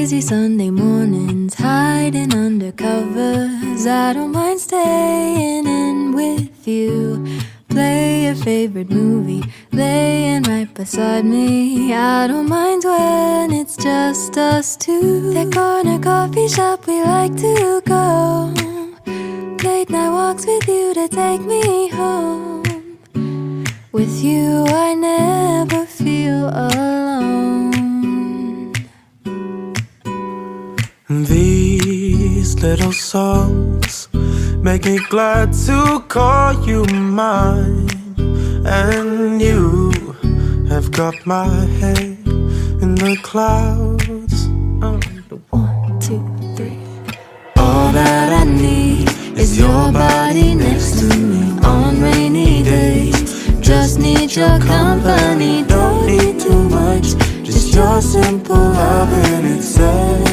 Lazy Sunday mornings, hiding under covers. I don't mind staying in with you. Play your favorite movie, laying right beside me. I don't mind when it's just us two. That corner coffee shop we like to go. Late night walks with you to take me home. With you I never feel alone. These little songs make me glad to call you mine. And you have got my head in the clouds. Oh, 1, 2, 3. All that I need is your body next to me on rainy days. Just need your company, don't need too much. Just your simple love and it's everything.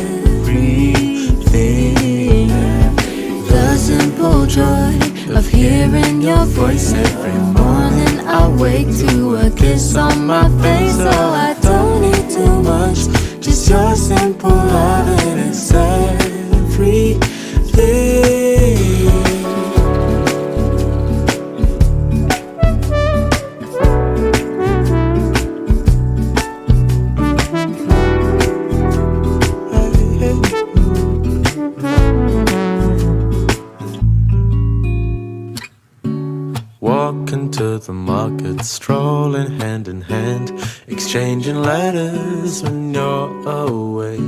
The simple joy of hearing your voice every morning. I wake to a kiss on my face. Oh, I don't need too much. Just your simple love and it's everything. Walking to the market, strolling hand in hand, exchanging letters when you're away.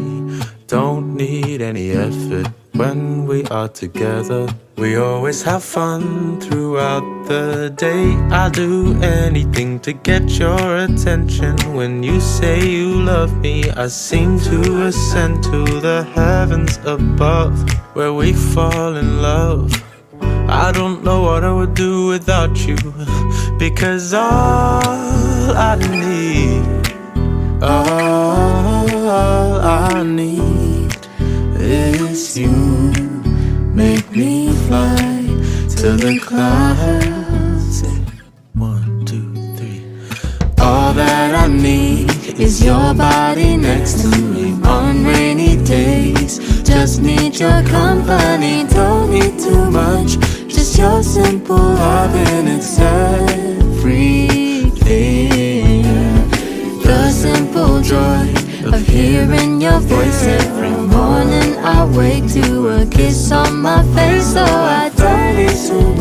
Don't need any effort when we are together. We always have fun throughout the day. I'll do anything to get your attention. When you say you love me, I seem to ascend to the heavens above, where we fall in love. I don't know what I would do without you, because all I need is you. Make me fly to the clouds. 1, 2, 3. All that I need is your body next to me on rainy days. Just need your company, don't need too much. Just your simple love and it's everything. The simple joy of hearing your voice every morning. I wake to a kiss on my face. Oh, I don't need too